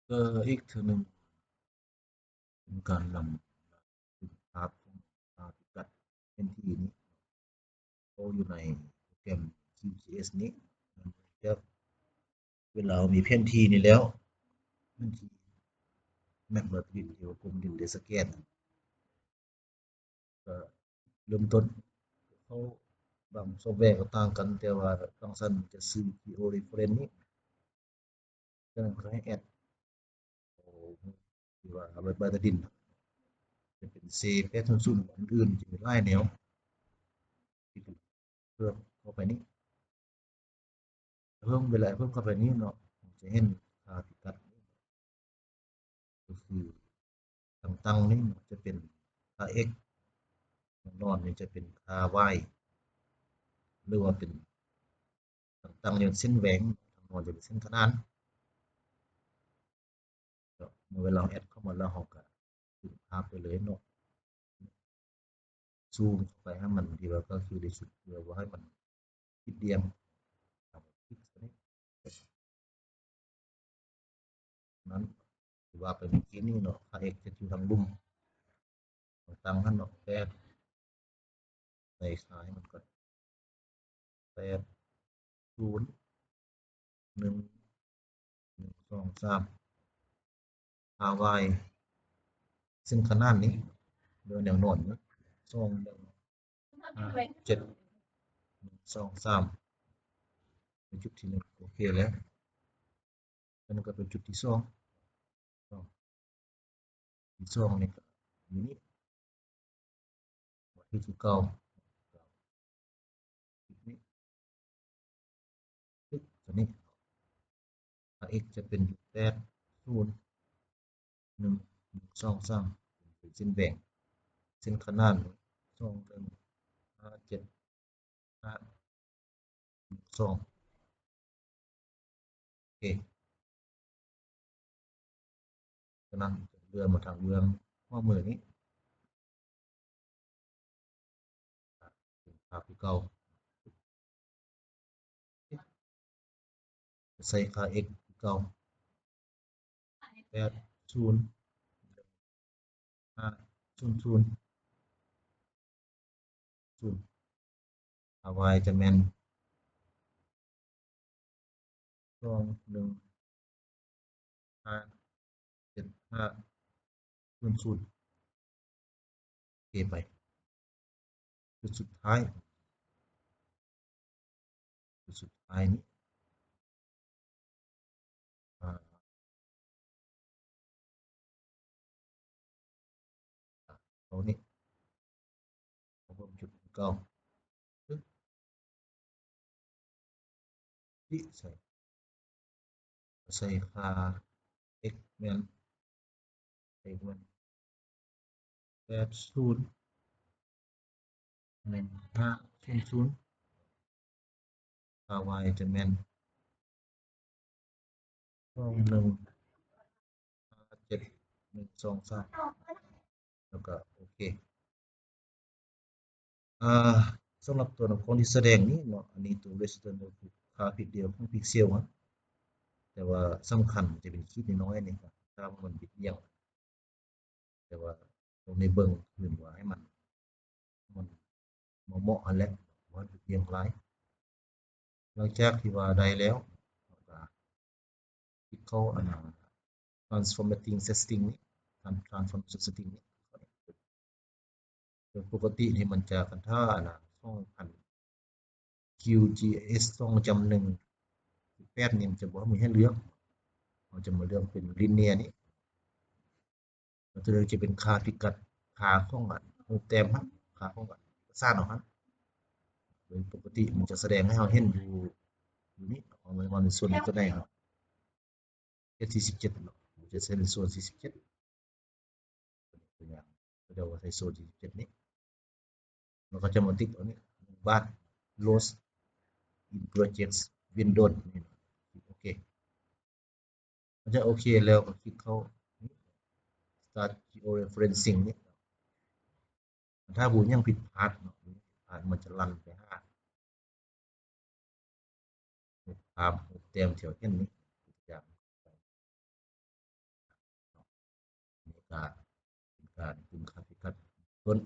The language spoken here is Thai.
ก็อีกเทื่อหนึ่งเป็นการนำภาพของพิกัดแผนที่นี้เข้าอยู่ในโปรแกรม QGIS นี้จะเวลาเรามีแผนที่นี้แล้วแผนที่แมปแบบดินเดียวกลมดินได้สแกนก็เริ่มต้นเขาบางซอฟต์แวร์ก็ต่างกันแต่ว่าบางซั่นจะซื้อ geo reference นี้ฉะนั้นเขาให้แอดเอาที่ว่าเอาไว้ใต้ดินจะเป็นเซแพทเทิร์นซูมอันอื่นจะมีหลายแนวที่ถูกเพิ่มเข้าไปนี้เพิ่มเข้าไปนี้เนาะจะเห็นค่าพิกัดก็คือต่างๆนี่จะเป็นค่า x นอนนี่จะเป็นค่า y หรือว่าเป็นต่างๆอย่างเส้นแหวงนอนจะเป็นเส้นขนานเมื่อเวลาแอดเข้ามาแล้วเราก็ขึ้นภาพไปเลยเนาะซูมเข้าไปให้มันดีว่าก็คือได้สุดเพื่อว่าให้มันคิดเดียงคลิกตัวนี้นั้นถือว่าเป็นเมื่อกี้นี่เนาะค่า x จะอยู่ทางลุ่มต่างๆท่านเนาะแปดในซ้ายมันก็8 0 1 1 2 3 y ซึ่งขนาดนี้โดยแนวนอนนะ2 1 5 7 1 2 3เป็นจุดที่1โอเคแล้วแล้วมันก็เป็นจุดที่2ที่2นี่ก็อยู่นี่ที่เก่าจุดนี้ตัวนี้ x จะเป็น8 0 1 1 2 3เป็นเส้นแบ่งเส้นขนาน2 1 5 7 5 2โอเคฉะนั้นเรือมาทางเรือข้อมือนี้ภาพที่เก่าใส่ค่า x ที่เก่า8 0 5 0 0 0ค่า y จะแม่น2 1 5 7 5 0 0โอเคไปจุดสุดท้ายจุดสุดท้ายนี้อ่าตรงนี้ผมจุดเก่าปึ๊บที่ใส่ค่า x แม่น x แม่น8 0 1 5 0 0ค่า y จะแม่น2 1 5 7 1 2 3แล้วก็โอเคอ่าสำหรับตัวละครที่แสดงนี้เนาะอันนี้ตัว Western ก็คือค่าพิกเดียวของพิกเซลนะแต่ว่าสำคัญจะเป็นขีดน้อยๆนี่ครับถ้ามันบิดเบี้ยวแต่ว่าตรงในเบิ่งขึ้นว่าให้มันเหมาะอันแหละว่าบิดเบี้ยวหลายหลังจากที่ว่าได้แล้วก็ที่เขาอันน่ะ transformating setting นี้ transformation setting นี้โดยปกตินี่มันจะกันท่าอันน่ะช่องพัน QGIS ช่องจำหนึ่งแปดนี่มันจะบอกว่ามีให้เลือกเราจะมาเลือกเป็น linear นี้มันจะเลือกจะเป็นค่าพิกัดค่าของอันรูปแต้มครับค่าของอันสร้างออกครับโดยปกติมันจะแสดงให้เราเห็นอยู่นี่เอาไว้ว่าในส่วนนี้ตัวไหนครับ47เนาะมันจะใช้ในส่วน47ตัวอย่างก็จะว่าใช้ส่วน47นี้เราก็จะมาติ๊กตัวนี้บ้าน Lost in projects Windows นี่โอเคมันจะโอเคแล้วก็คลิกเข้า start georeferencing นี่ถ้าบูยังผิดพลาดเนาะมันจะลันไปหาตามแต้มแถวเช่นนี้อย่าง ก็เป็นการกึ่งค่าพิกัดต้น